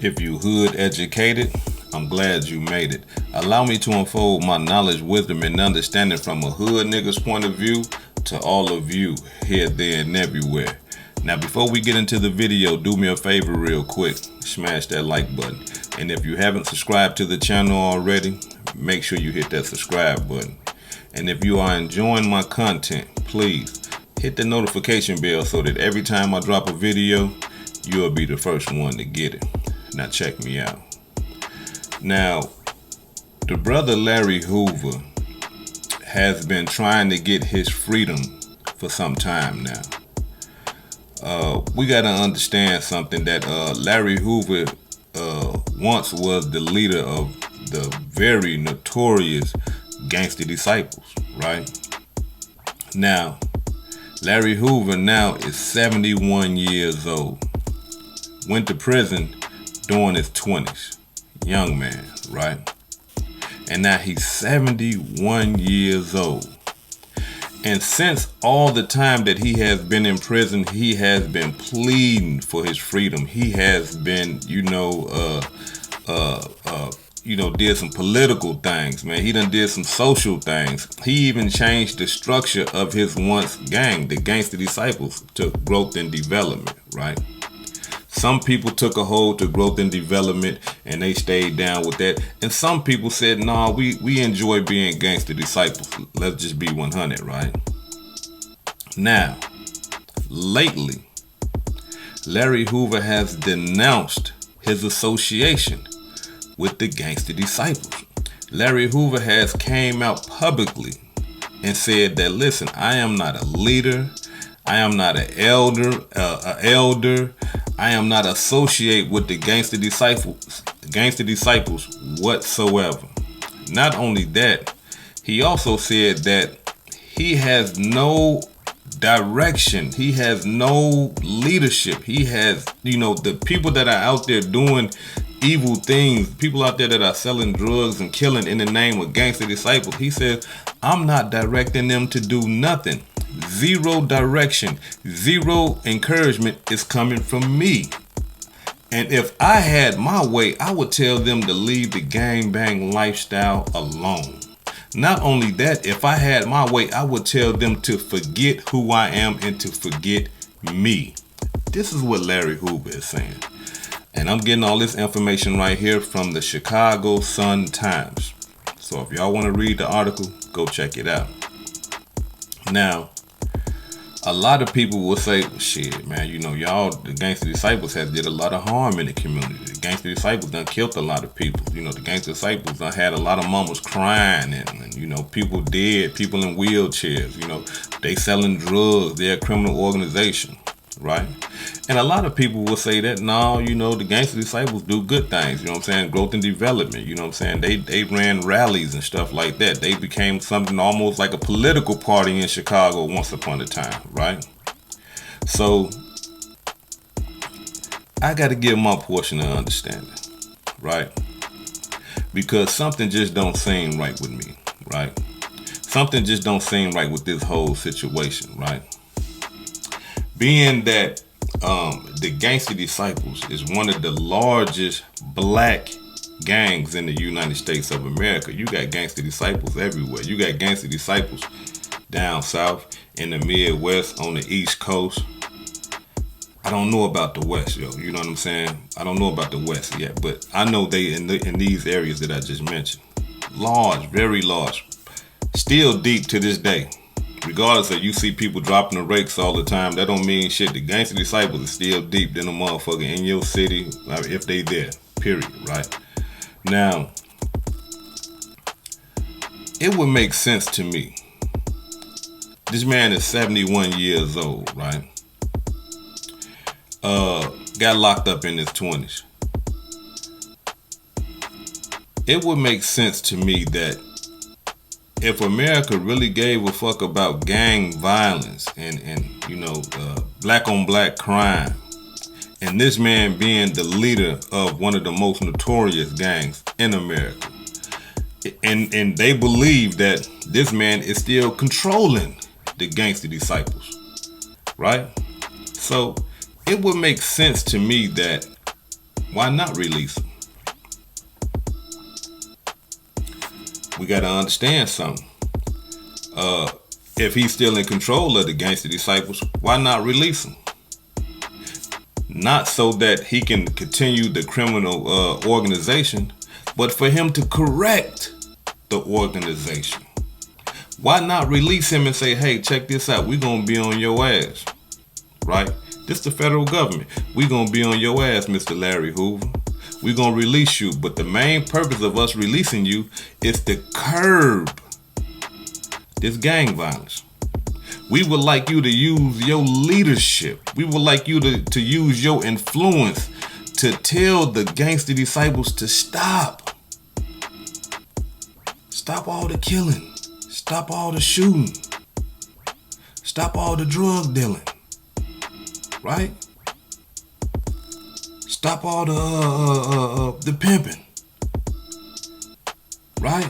If you hood educated, I'm glad you made it. Allow me to unfold my knowledge, wisdom, and understanding from a hood nigga's point of view to all of you here, there, and everywhere. Now, before we get into the video, do me a favor real quick. Smash that like button. And if you haven't subscribed to the channel already, make sure you hit that subscribe button. And if you are enjoying my content, please hit the notification bell so that every time I drop a video, you'll be the first one to get it. Now check me out. Now, the brother Larry Hoover has been trying to get his freedom for some time now. We got to understand something, that Larry Hoover once was the leader of the very notorious Gangster Disciples, right? Now, Larry Hoover now is 71 years old. Went to prison during his 20s. Young man, right? And now he's 71 years old. And since all the time that he has been in prison, he has been pleading for his freedom. He has been, did some political things, man. He done did some social things. He even changed the structure of his once gang, the Gangster Disciples, to growth and development, right? Some people took a hold to growth and development and they stayed down with that. And some people said, nah, we enjoy being Gangster Disciples. Let's just be 100, right? Now, lately, Larry Hoover has denounced his association with the Gangster Disciples. Larry Hoover has came out publicly and said that, listen, I am not a leader. I am not an elder. I am not associated with the Gangster Disciples whatsoever. Not only that, he also said that he has no direction. He has no leadership. He has, the people that are out there doing evil things, people out there that are selling drugs and killing in the name of Gangster Disciples. He says, I'm not directing them to do nothing. Zero direction, zero encouragement is coming from me. And if I had my way, I would tell them to leave the gangbang lifestyle alone. Not only that, if I had my way, I would tell them to forget who I am and to forget me. This is what Larry Hoover is saying. And I'm getting all this information right here from the Chicago Sun-Times. So if y'all want to read the article, go check it out. Now, a lot of people will say, shit, man, y'all, the Gangster Disciples has did a lot of harm in the community. The Gangster Disciples done killed a lot of people. The Gangster Disciples done had a lot of mamas crying and people dead, people in wheelchairs, they selling drugs, they're a criminal organization, right? And a lot of people will say that, no, the Gangster Disciples do good things, growth and development, they ran rallies and stuff like that. They became something almost like a political party in Chicago once upon a time, right? So, I got to give my portion of understanding, right? Because something just don't seem right with me, right? Something just don't seem right with this whole situation, right? Being that the Gangster Disciples is one of the largest black gangs in the United States of America. You got Gangster Disciples everywhere. You got Gangster Disciples down south, in the Midwest, on the East Coast. I don't know about the West, yo. You know what I'm saying? I don't know about the West yet, but I know they in these areas that I just mentioned. Large, very large. Still deep to this day. Regardless of you see people dropping the rakes all the time, that don't mean shit. The Gangster Disciples is still deep in a motherfucker in your city, if they there, period, right? Now, it would make sense to me. This man is 71 years old, right? Got locked up in his 20s. It would make sense to me that if America really gave a fuck about gang violence and black on black crime, and this man being the leader of one of the most notorious gangs in America, and they believe that this man is still controlling the Gangster Disciples, right? So it would make sense to me that Why not release him? We got to understand something. If he's still in control of the Gangster Disciples, why not release him? Not so that he can continue the criminal organization, but for him to correct the organization. Why not release him and say, hey, check this out. We're going to be on your ass. Right? This the federal government. We're going to be on your ass, Mr. Larry Hoover. We're going to release you. But the main purpose of us releasing you is to curb this gang violence. We would like you to use your leadership. We would like you to use your influence to tell the Gangster Disciples to stop. Stop all the killing. Stop all the shooting. Stop all the drug dealing. Right? Stop all the pimping. Right?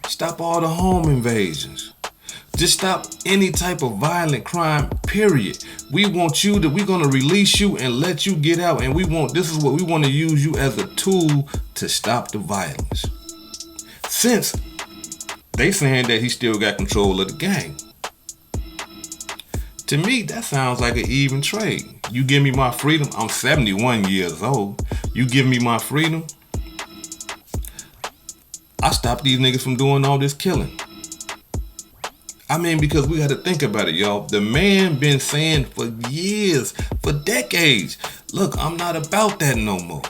Stop all the home invasions. Just stop any type of violent crime, period. We're going to release you and let you get out. And this is what we want to use you as a tool to stop the violence. Since they saying that he still got control of the gang. To me, that sounds like an even trade. You give me my freedom. I'm 71 years old. You give me my freedom. I stop these niggas from doing all this killing. I mean, because we got to think about it, y'all. The man been saying for years, for decades, look, I'm not about that no more.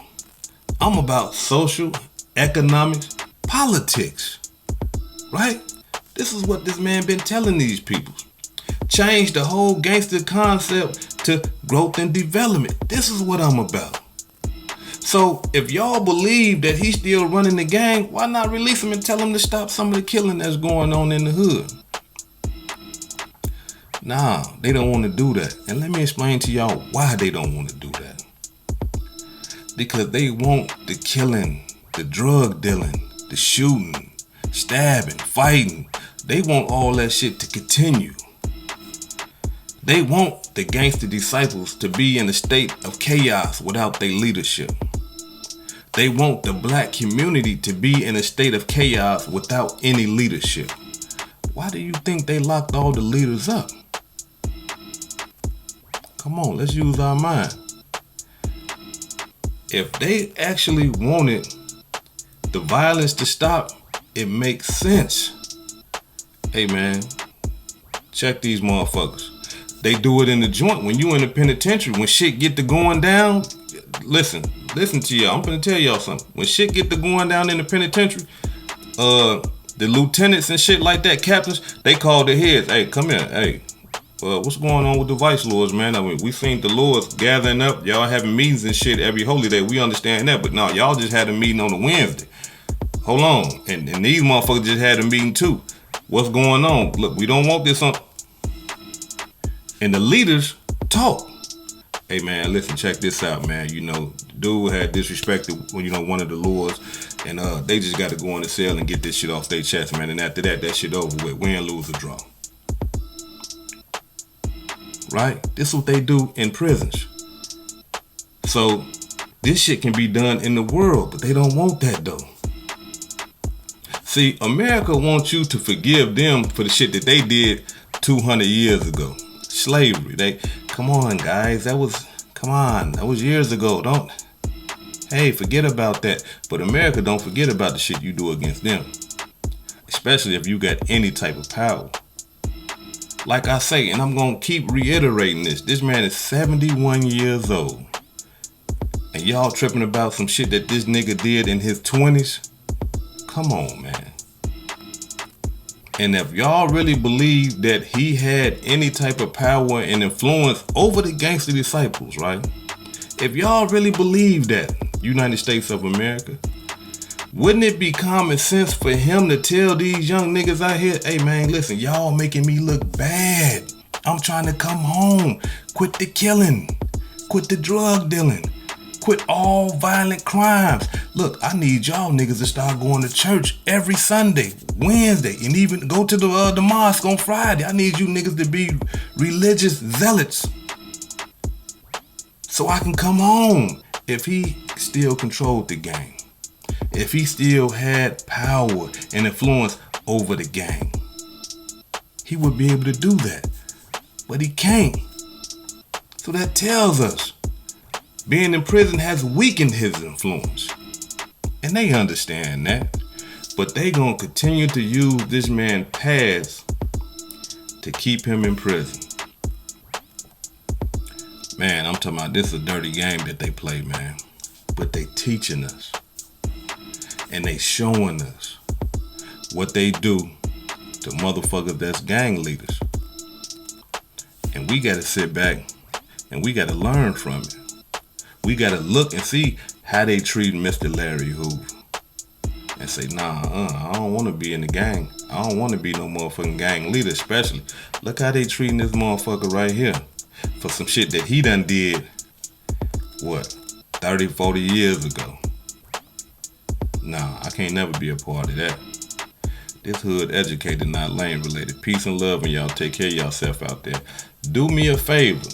I'm about social, economics, politics, right? This is what this man been telling these people. Change the whole gangster concept to growth and development. This is what I'm about. So if y'all believe that he's still running the gang, why not release him and tell him to stop some of the killing that's going on in the hood? Nah, they don't want to do that. And let me explain to y'all why they don't want to do that. Because they want the killing, the drug dealing, the shooting, stabbing, fighting. They want all that shit to continue. They want the Gangster Disciples to be in a state of chaos without their leadership. They want the black community to be in a state of chaos without any leadership. Why do you think they locked all the leaders up? Come on, let's use our mind. If they actually wanted the violence to stop, it makes sense. Hey man, check these motherfuckers. They do it in the joint. When you in the penitentiary, when shit get to going down, listen to y'all. I'm gonna tell y'all something. When shit get to going down in the penitentiary, the lieutenants and shit like that, captains, they call the heads. Hey, come here. Hey, what's going on with the vice lords, man? I mean, we seen the lords gathering up. Y'all having meetings and shit every holy day. We understand that, but no, y'all just had a meeting on a Wednesday. Hold on, and these motherfuckers just had a meeting too. What's going on? Look, we don't want this on. And the leaders talk. Hey man, listen, check this out, man. You know, dude had disrespected, one of the lords, and they just got to go in the cell and get this shit off their chest, man. And after that shit over with. Win, lose, or draw. Right? This is what they do in prisons. So this shit can be done in the world, but they don't want that though. See, America wants you to forgive them for the shit that they did 200 years ago. Slavery. Come on, guys. That was years ago. Forget about that. But America don't forget about the shit you do against them. Especially if you got any type of power. Like I say, and I'm going to keep reiterating this. This man is 71 years old. And y'all tripping about some shit that this nigga did in his 20s? Come on, man. And if y'all really believe that he had any type of power and influence over the Gangster Disciples, right? If y'all really believe that, United States of America, wouldn't it be common sense for him to tell these young niggas out here, hey man, listen, y'all making me look bad. I'm trying to come home. Quit the killing. Quit the drug dealing. Quit all violent crimes. Look, I need y'all niggas to start going to church every Sunday, Wednesday, and even go to the mosque on Friday. I need you niggas to be religious zealots so I can come home if he still controlled the gang, if he still had power and influence over the gang, he would be able to do that. But he can't. So that tells us being in prison has weakened his influence. And they understand that. But they gonna continue to use this man's past to keep him in prison. Man, I'm talking about this is a dirty game that they play, man. But they teaching us. And they showing us what they do to motherfuckers that's gang leaders. And we gotta sit back and we gotta learn from it. We gotta look and see how they treat Mr. Larry Hoover. And say, I don't wanna be in the gang. I don't wanna be no motherfucking gang leader, especially. Look how they treating this motherfucker right here. For some shit that he done did, 30, 40 years ago. I can't never be a part of that. This hood educated, not lane related. Peace and love, and y'all take care of yourself out there. Do me a favor.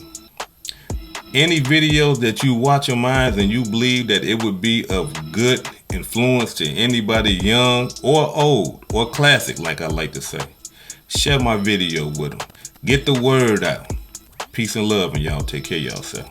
Any videos that you watch of mine and you believe that it would be of good influence to anybody young or old or classic, like I like to say, share my video with them. Get the word out. Peace and love, and y'all take care of yourself.